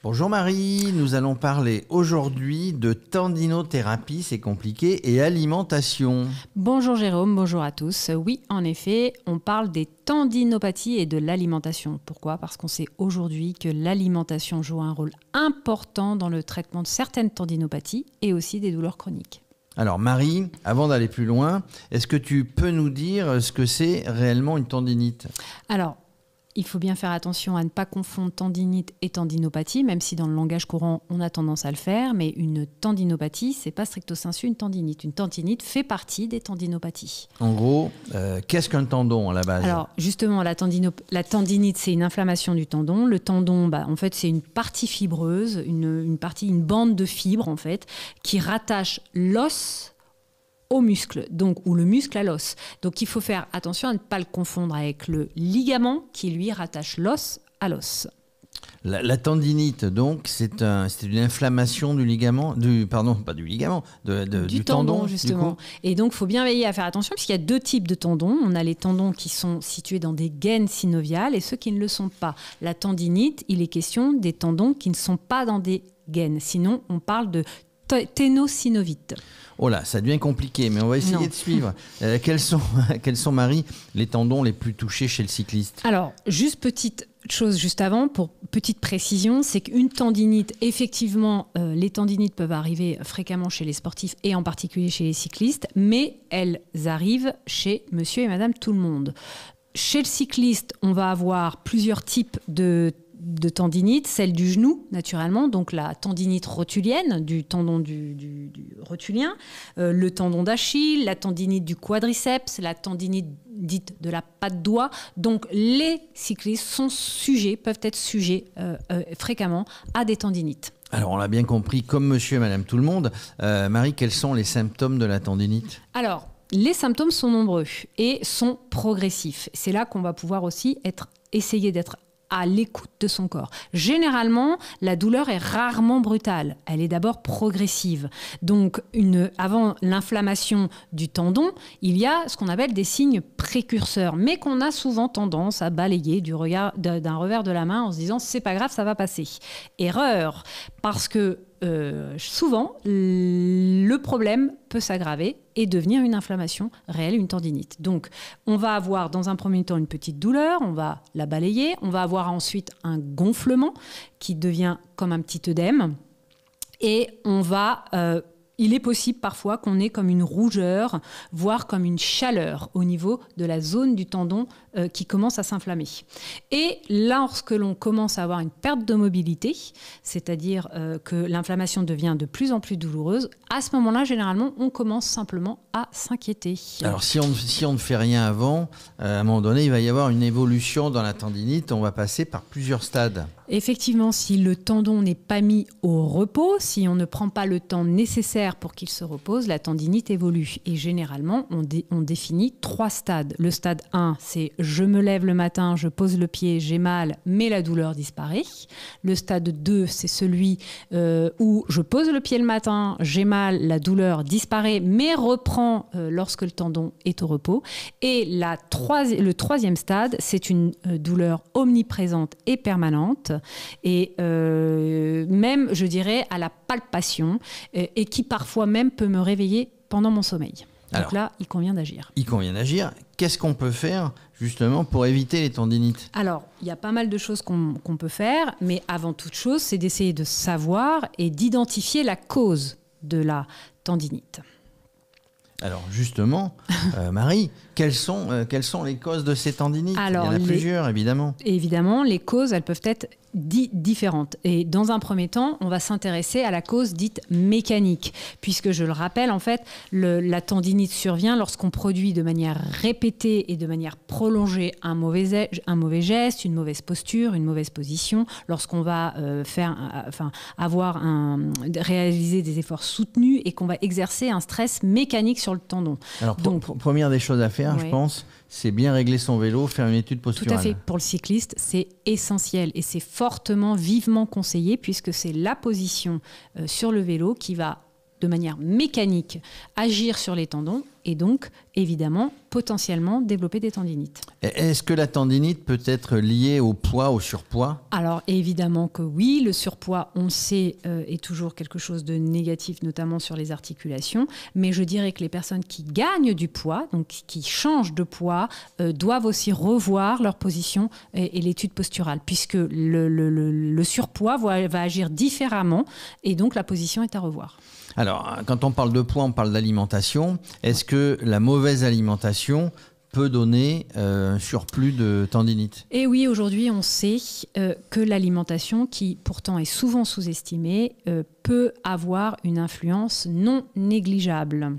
Bonjour Marie, nous allons parler aujourd'hui de tendinothérapie, c'est compliqué, et alimentation. Bonjour Jérôme, bonjour à tous. Oui, en effet, on parle des tendinopathies et de l'alimentation. Pourquoi ? Parce qu'on sait aujourd'hui que l'alimentation joue un rôle important dans le traitement de certaines tendinopathies et aussi des douleurs chroniques. Alors Marie, avant d'aller plus loin, est-ce que tu peux nous dire ce que c'est réellement une tendinite ? Alors, il faut bien faire attention à ne pas confondre tendinite et tendinopathie, même si dans le langage courant, on a tendance à le faire. Mais une tendinopathie, ce n'est pas stricto sensu une tendinite. Une tendinite fait partie des tendinopathies. En gros, qu'est-ce qu'un tendon à la base ? Alors, justement, la tendinite, c'est une inflammation du tendon. Le tendon, en fait, c'est une partie fibreuse, une bande de fibres, en fait, qui rattache l'os au muscle, donc, ou le muscle à l'os. Donc il faut faire attention à ne pas le confondre avec le ligament qui lui rattache l'os à l'os. La tendinite, donc, c'est une inflammation du ligament, du tendon, justement. Et donc, il faut bien veiller à faire attention, puisqu'il y a deux types de tendons. On a les tendons qui sont situés dans des gaines synoviales et ceux qui ne le sont pas. La tendinite, il est question des tendons qui ne sont pas dans des gaines. Sinon, on parle de ténosynovite. Oh là, ça devient compliqué, mais on va essayer de suivre. Quels sont, Marie, les tendons les plus touchés chez le cycliste ? Alors, juste petite chose juste avant, pour petite précision, c'est qu'une tendinite, effectivement, les tendinites peuvent arriver fréquemment chez les sportifs et en particulier chez les cyclistes, mais elles arrivent chez monsieur et madame tout le monde. Chez le cycliste, on va avoir plusieurs types de tendinite, celle du genou naturellement, donc la tendinite rotulienne du tendon du rotulien, le tendon d'Achille, la tendinite du quadriceps, la tendinite dite de la patte doigt. Donc les cyclistes peuvent être sujets fréquemment à des tendinites. Alors on l'a bien compris, comme monsieur et madame tout le monde. Marie, quels sont les symptômes de la tendinite ? Alors, les symptômes sont nombreux et sont progressifs. C'est là qu'on va pouvoir aussi essayer d'être à l'écoute de son corps. Généralement, la douleur est rarement brutale. Elle est d'abord progressive. Donc, avant l'inflammation du tendon, il y a ce qu'on appelle des signes précurseurs, mais qu'on a souvent tendance à balayer d'un revers de la main en se disant « c'est pas grave, ça va passer ». Erreur, parce que souvent, le problème peut s'aggraver et devenir une inflammation réelle, une tendinite. Donc, on va avoir dans un premier temps une petite douleur, on va la balayer, on va avoir ensuite un gonflement qui devient comme un petit œdème et il est possible parfois qu'on ait comme une rougeur, voire comme une chaleur au niveau de la zone du tendon qui commence à s'inflammer. Et lorsque l'on commence à avoir une perte de mobilité, c'est-à-dire que l'inflammation devient de plus en plus douloureuse, à ce moment-là, généralement, on commence simplement à s'inquiéter. Alors, si on ne fait rien avant, à un moment donné, il va y avoir une évolution dans la tendinite. On va passer par plusieurs stades. Effectivement, si le tendon n'est pas mis au repos, si on ne prend pas le temps nécessaire pour qu'il se repose, la tendinite évolue. Et généralement, on définit 3 stades. Le stade 1, c'est je me lève le matin, je pose le pied, j'ai mal, mais la douleur disparaît. Le stade 2, c'est celui où je pose le pied le matin, j'ai mal, la douleur disparaît, mais reprend lorsque le tendon est au repos. Et le 3e stade, c'est une douleur omniprésente et permanente. Et même, je dirais, à la palpation, et qui parfois même peut me réveiller pendant mon sommeil. Donc alors, là, il convient d'agir. Il convient d'agir. Qu'est-ce qu'on peut faire justement pour éviter les tendinites ? Alors, il y a pas mal de choses qu'on peut faire, mais avant toute chose, c'est d'essayer de savoir et d'identifier la cause de la tendinite. Alors justement, Marie, quelles sont les causes de ces tendinites ? Alors, il y en a plusieurs, évidemment. Évidemment, les causes, elles peuvent être différentes. Et dans un premier temps, on va s'intéresser à la cause dite mécanique, puisque je le rappelle, en fait, la tendinite survient lorsqu'on produit de manière répétée et de manière prolongée un mauvais geste, une mauvaise posture, une mauvaise position, lorsqu'on va réaliser des efforts soutenus et qu'on va exercer un stress mécanique sur le tendon. Alors, première des choses à faire, je pense, c'est bien régler son vélo, faire une étude posturale. Tout à fait. Pour le cycliste, c'est essentiel et c'est fortement, vivement conseillé puisque c'est la position sur le vélo qui va, de manière mécanique, agir sur les tendons et donc, évidemment, potentiellement développer des tendinites. Est-ce que la tendinite peut être liée au poids, au surpoids ? Alors, évidemment que oui, le surpoids, on le sait, est toujours quelque chose de négatif, notamment sur les articulations, mais je dirais que les personnes qui gagnent du poids, donc qui changent de poids, doivent aussi revoir leur position et l'étude posturale, puisque le surpoids va agir différemment, et donc la position est à revoir. Alors, quand on parle de poids, on parle d'alimentation. Est-ce que la mauvaise alimentation peut donner un surplus de tendinite ? Et oui, aujourd'hui, on sait que l'alimentation, qui pourtant est souvent sous-estimée, peut avoir une influence non négligeable.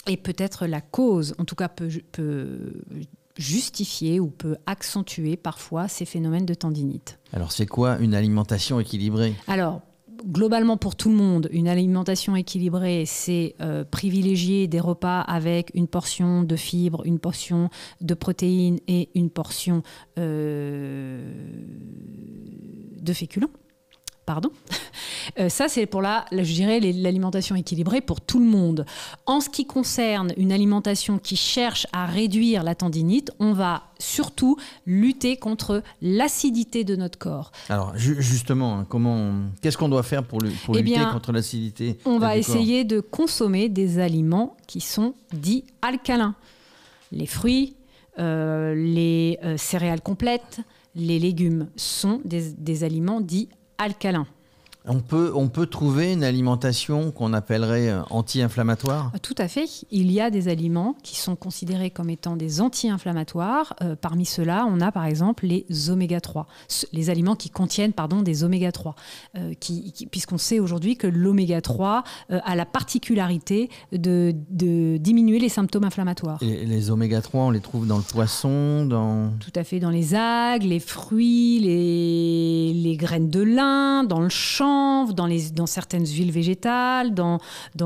Et peut être la cause, en tout cas peut justifier ou peut accentuer parfois ces phénomènes de tendinite. Alors, c'est quoi une alimentation équilibrée ? Alors, globalement, pour tout le monde, une alimentation équilibrée, c'est privilégier des repas avec une portion de fibres, une portion de protéines et une portion de féculents. Pardon. Ça, c'est pour je dirais, l'alimentation équilibrée pour tout le monde. En ce qui concerne une alimentation qui cherche à réduire la tendinite, on va surtout lutter contre l'acidité de notre corps. Alors, justement, qu'est-ce qu'on doit faire pour lutter contre l'acidité ? On va essayer de consommer des aliments qui sont dits alcalins. Les fruits, les céréales complètes, les légumes sont des aliments dits alcalin. On peut trouver une alimentation qu'on appellerait anti-inflammatoire ? Tout à fait. Il y a des aliments qui sont considérés comme étant des anti-inflammatoires. Parmi ceux-là, on a par exemple les oméga 3, les aliments qui contiennent des oméga 3, puisqu'on sait aujourd'hui que l'oméga 3 a la particularité de diminuer les symptômes inflammatoires. Et les oméga 3, on les trouve dans le poisson, Tout à fait, dans les algues, les fruits, les graines de lin, dans le chanvre, dans certaines huiles végétales, dans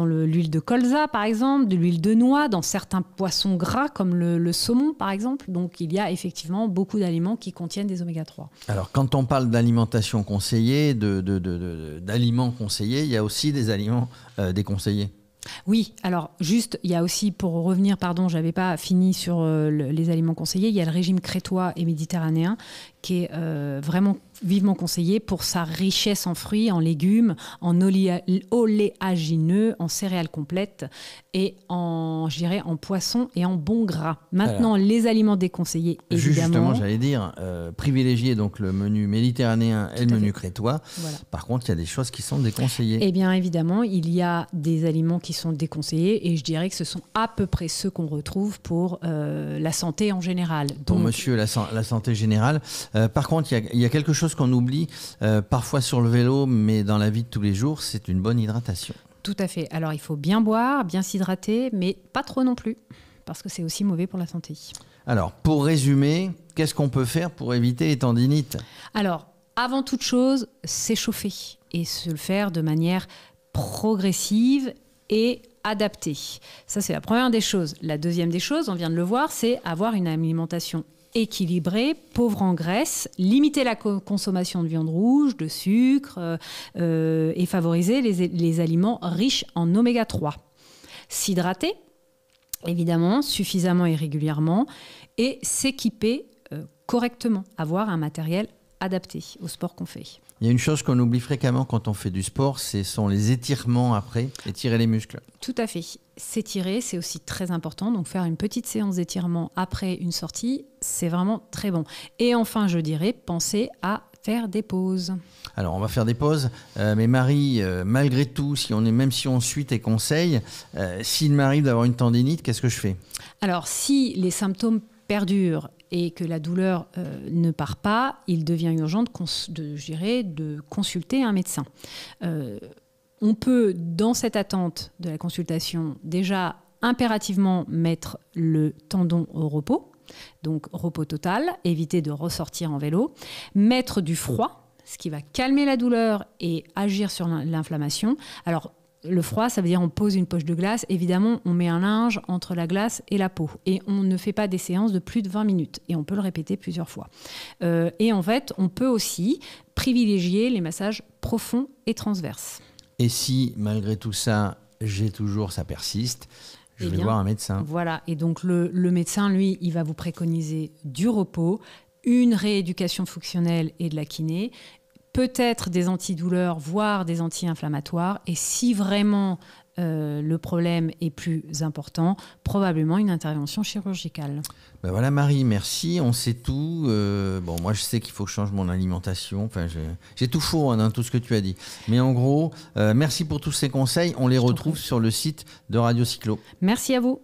l'huile de colza par exemple, de l'huile de noix, dans certains poissons gras comme le saumon par exemple. Donc il y a effectivement beaucoup d'aliments qui contiennent des oméga 3. Alors quand on parle d'alimentation conseillée, d'aliments conseillés, il y a aussi des aliments déconseillés. Oui, alors juste, il y a aussi, pour revenir, j'avais pas fini sur les aliments conseillés, il y a le régime crétois et méditerranéen qui est vraiment vivement conseillé pour sa richesse en fruits, en légumes, en oléagineux, en céréales complètes et en poissons et en bons gras. Maintenant, les aliments déconseillés, évidemment. Justement, j'allais dire, privilégier donc le menu méditerranéen et le menu crétois. Voilà. Par contre, il y a des choses qui sont déconseillées. Eh bien, évidemment, il y a des aliments qui sont déconseillés et je dirais que ce sont à peu près ceux qu'on retrouve pour la santé en général. Pour monsieur la santé générale. Par contre, il y a quelque chose qu'on oublie parfois sur le vélo, mais dans la vie de tous les jours, c'est une bonne hydratation. Tout à fait. Alors, il faut bien boire, bien s'hydrater, mais pas trop non plus, parce que c'est aussi mauvais pour la santé. Alors, pour résumer, qu'est-ce qu'on peut faire pour éviter les tendinites ? Alors, avant toute chose, s'échauffer et se le faire de manière progressive et adaptée. Ça, c'est la première des choses. La deuxième des choses, on vient de le voir, c'est avoir une alimentation équilibré, pauvre en graisse, limiter la consommation de viande rouge, de sucre et favoriser les aliments riches en oméga 3. S'hydrater, évidemment, suffisamment et régulièrement, et s'équiper correctement, avoir un matériel adapté au sport qu'on fait. Il y a une chose qu'on oublie fréquemment quand on fait du sport, ce sont les étirements après, étirer les muscles. Tout à fait. S'étirer, c'est aussi très important. Donc faire une petite séance d'étirement après une sortie, c'est vraiment très bon. Et enfin, je dirais, pensez à faire des pauses. Alors, on va faire des pauses. Mais Marie, malgré tout, même si on suit tes conseils, s'il m'arrive d'avoir une tendinite, qu'est-ce que je fais ? Alors, si les symptômes perdurent et que la douleur ne part pas, il devient urgent de consulter un médecin. On peut, dans cette attente de la consultation, déjà impérativement mettre le tendon au repos, donc repos total, éviter de ressortir en vélo, mettre du froid, ce qui va calmer la douleur et agir sur l'inflammation. Alors, le froid, ça veut dire on pose une poche de glace. Évidemment, on met un linge entre la glace et la peau. Et on ne fait pas des séances de plus de 20 minutes. Et on peut le répéter plusieurs fois. Et en fait, on peut aussi privilégier les massages profonds et transverses. Et si, malgré tout ça, ça persiste, je vais voir un médecin. Voilà, et donc le médecin, lui, il va vous préconiser du repos, une rééducation fonctionnelle et de la kiné, peut-être des antidouleurs, voire des anti-inflammatoires, et si vraiment le problème est plus important, probablement une intervention chirurgicale. Ben voilà Marie, merci, on sait tout. Bon, moi je sais qu'il faut que je change mon alimentation, enfin, j'ai tout faux dans tout ce que tu as dit. Mais en gros, merci pour tous ces conseils, on les retrouve sur le site de Radio Cyclo. Merci à vous.